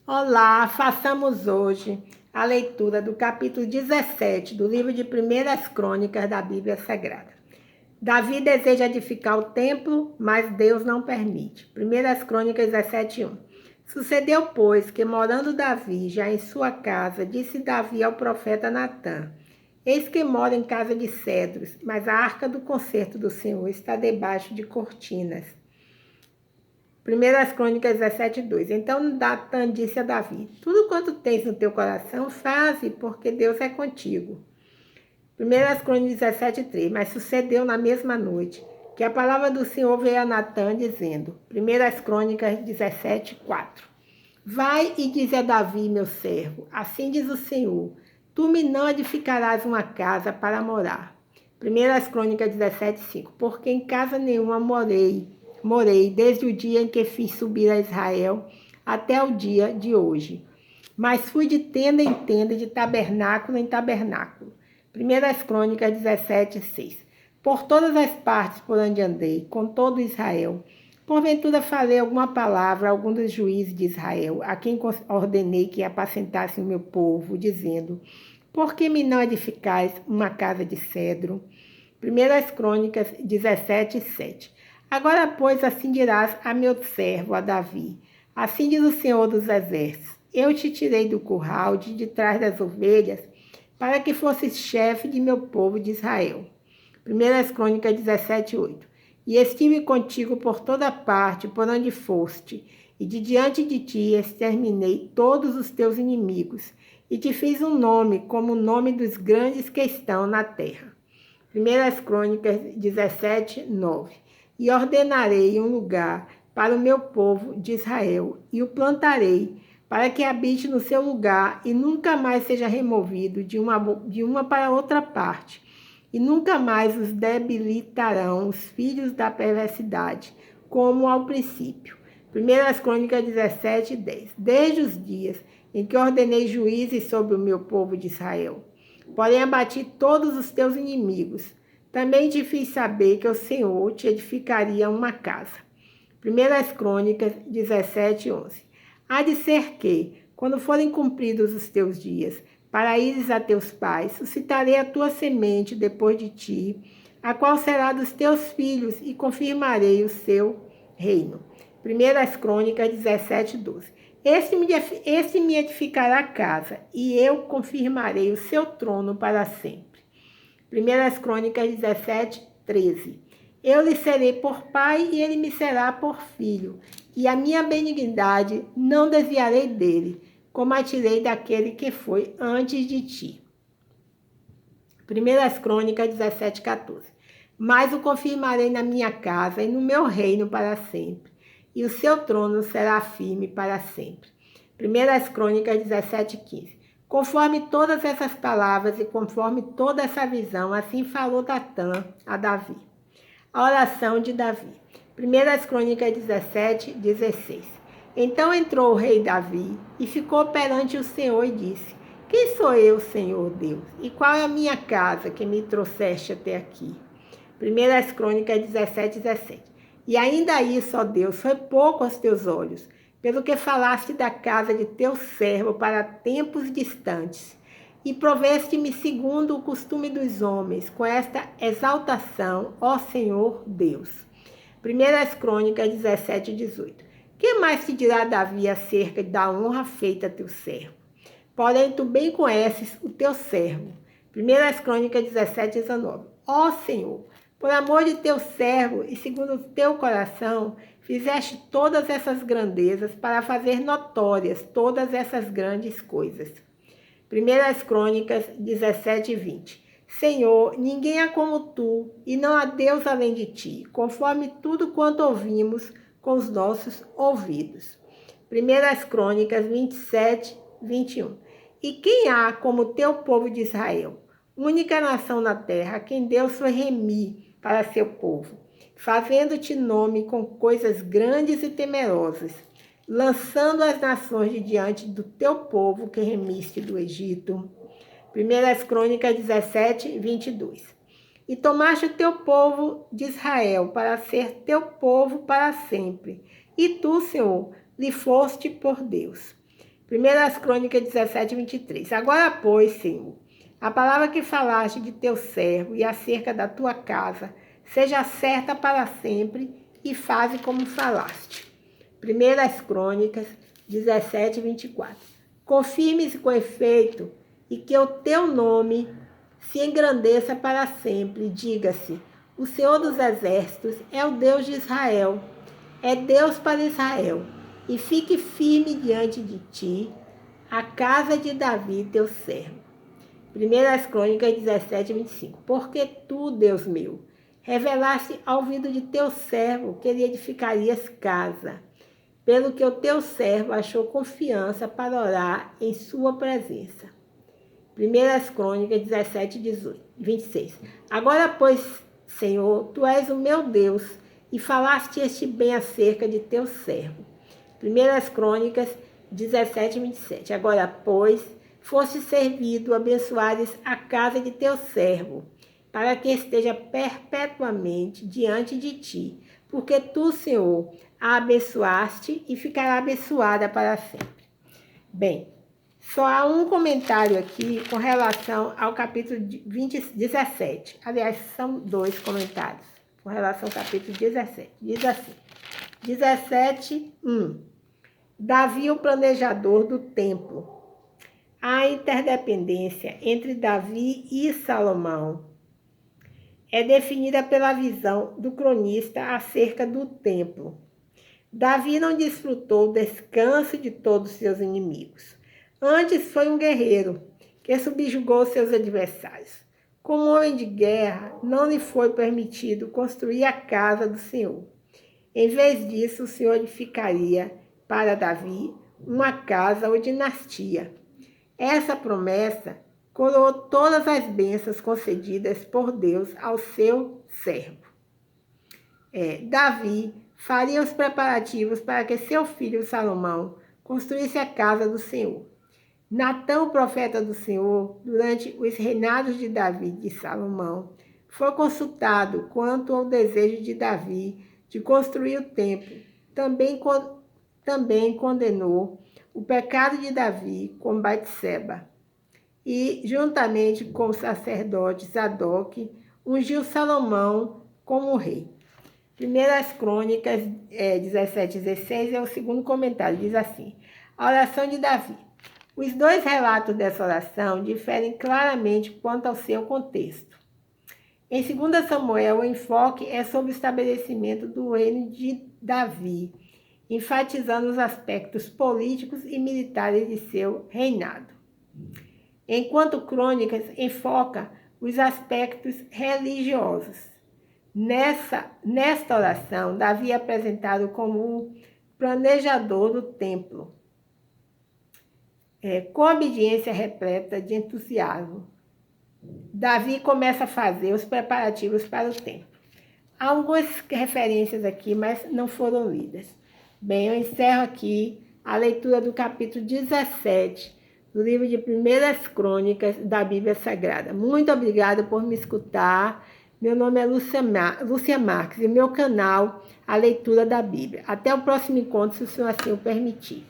Olá, façamos hoje a leitura do capítulo 17 do livro de Primeiras Crônicas da Bíblia Sagrada. Davi deseja edificar o templo, mas Deus não permite. Primeiras Crônicas 17:1. Sucedeu, pois, que morando Davi já em sua casa, disse Davi ao profeta Natã: Eis que moro em casa de cedros, mas a arca do concerto do Senhor está debaixo de cortinas. Primeiras Crônicas 17:2. Então Natã disse a Davi: Tudo quanto tens no teu coração, faze, porque Deus é contigo. Primeiras Crônicas 17:3. Mas sucedeu na mesma noite que a palavra do Senhor veio a Natã, dizendo, Primeiras Crônicas 17:4. Vai e dize a Davi, meu servo, assim diz o Senhor, tu me não edificarás uma casa para morar. Primeiras Crônicas 17:5. Porque em casa nenhuma morei desde o dia em que fiz subir a Israel até o dia de hoje. Mas fui de tenda em tenda, de tabernáculo em tabernáculo. Primeiras Crônicas 17:6. Por todas as partes por onde andei, com todo Israel, porventura falei alguma palavra a algum dos juízes de Israel, a quem ordenei que apacentasse o meu povo, dizendo, por que me não edificais uma casa de cedro? Primeiras Crônicas 17:7. Agora, pois, assim dirás a meu servo, a Davi. Assim diz o Senhor dos Exércitos. Eu te tirei do curral de trás das ovelhas, para que fosses chefe de meu povo de Israel. Primeiras Crônicas 17:8. E estive contigo por toda parte, por onde foste, e de diante de ti exterminei todos os teus inimigos, e te fiz um nome como o nome dos grandes que estão na terra. Primeiras Crônicas 17:9. E ordenarei um lugar para o meu povo de Israel, e o plantarei, para que habite no seu lugar, e nunca mais seja removido de uma para outra parte, e nunca mais os debilitarão os filhos da perversidade, como ao princípio. Primeiras Crônicas 17:10. Desde os dias em que ordenei juízes sobre o meu povo de Israel, porém abati todos os teus inimigos. Também te fiz saber que o Senhor te edificaria uma casa. Primeiras Crônicas 17:11. Há de ser que, quando forem cumpridos os teus dias, para ires a teus pais, suscitarei a tua semente depois de ti, a qual será dos teus filhos, e confirmarei o seu reino. Primeiras Crônicas 17:12. Este me edificará a casa, e eu confirmarei o seu trono para sempre. Primeiras Crônicas 17:13. Eu lhe serei por pai e ele me será por filho, e a minha benignidade não desviarei dele, como a tirei daquele que foi antes de ti. Primeiras Crônicas 17:14. Mas o confirmarei na minha casa e no meu reino para sempre, e o seu trono será firme para sempre. Primeiras Crônicas 17:15. Conforme todas essas palavras e conforme toda essa visão, assim falou Natã a Davi. A oração de Davi. Primeiras Crônicas 17:16. Então entrou o rei Davi e ficou perante o Senhor e disse, quem sou eu, Senhor Deus? E qual é a minha casa que me trouxeste até aqui? Primeiras Crônicas 17:17. E ainda isso, ó Deus, foi pouco aos teus olhos, pelo que falaste da casa de teu servo para tempos distantes, e proveste-me segundo o costume dos homens, com esta exaltação, ó Senhor Deus. Primeiras Crônicas 17:18. Que mais te dirá Davi acerca da honra feita a teu servo? Porém, tu bem conheces o teu servo. Primeiras Crônicas 17:19. Ó Senhor, por amor de teu servo e segundo o teu coração, fizeste todas essas grandezas para fazer notórias todas essas grandes coisas. Primeiras Crônicas 17:20. Senhor, ninguém é como tu, e não há Deus além de ti, conforme tudo quanto ouvimos com os nossos ouvidos. Primeiras Crônicas 27:21. E quem há como o teu povo de Israel, única nação na terra, a quem Deus foi remir para seu povo, fazendo-te nome com coisas grandes e temerosas, lançando as nações de diante do teu povo que remiste do Egito. Primeiras Crônicas 17:22. E tomaste o teu povo de Israel para ser teu povo para sempre, e tu, Senhor, lhe foste por Deus. 1 Crônicas 17, 23. Agora, pois, Senhor, a palavra que falaste de teu servo e acerca da tua casa, seja certa para sempre e faze como falaste. 1 Crônicas 17, 24. Confirme-se com efeito e que o teu nome se engrandeça para sempre. Diga-se, o Senhor dos Exércitos é o Deus de Israel, é Deus para Israel. E fique firme diante de ti a casa de Davi, teu servo. 1 Crônicas 17, 25. Porque tu, Deus meu, revelaste ao ouvido de teu servo que lhe edificarias casa, pelo que o teu servo achou confiança para orar em sua presença. 1 Crônicas 17, 18, 26. Agora, pois, Senhor, tu és o meu Deus, e falaste este bem acerca de teu servo. 1 Crônicas 17, 27. Agora, pois, foste servido, abençoares a casa de teu servo, para que esteja perpetuamente diante de ti, porque tu, Senhor, a abençoaste e ficará abençoada para sempre. Bem, só há um comentário aqui com relação ao capítulo 17. Aliás, são dois comentários com relação ao capítulo 17. Diz assim, 17, 1. Davi, o planejador do templo. A interdependência entre Davi e Salomão é definida pela visão do cronista acerca do templo. Davi não desfrutou o descanso de todos seus inimigos. Antes foi um guerreiro que subjugou seus adversários. Como homem de guerra, não lhe foi permitido construir a casa do Senhor. Em vez disso, o Senhor edificaria para Davi uma casa ou dinastia. Essa promessa coroou todas as bênçãos concedidas por Deus ao seu servo. Davi faria os preparativos para que seu filho Salomão construísse a casa do Senhor. Natã, o profeta do Senhor, durante os reinados de Davi e de Salomão, foi consultado quanto ao desejo de Davi de construir o templo. Também condenou o pecado de Davi com Batseba e, juntamente com o sacerdote Zadok, ungiu Salomão como rei. 1 Crônicas 17, 16 é o segundo comentário, diz assim, a oração de Davi. Os dois relatos dessa oração diferem claramente quanto ao seu contexto. Em 2 Samuel, o enfoque é sobre o estabelecimento do reino de Davi, enfatizando os aspectos políticos e militares de seu reinado. Enquanto Crônicas enfoca os aspectos religiosos. Nesta oração, Davi é apresentado como o planejador do templo, com obediência repleta de entusiasmo. Davi começa a fazer os preparativos para o templo. Há algumas referências aqui, mas não foram lidas. Bem, eu encerro aqui a leitura do capítulo 17 do livro de 1 Crônicas da Bíblia Sagrada. Muito obrigada por me escutar. Meu nome é Lúcia Marques e meu canal, A Leitura da Bíblia. Até o próximo encontro, se o senhor assim o permitir.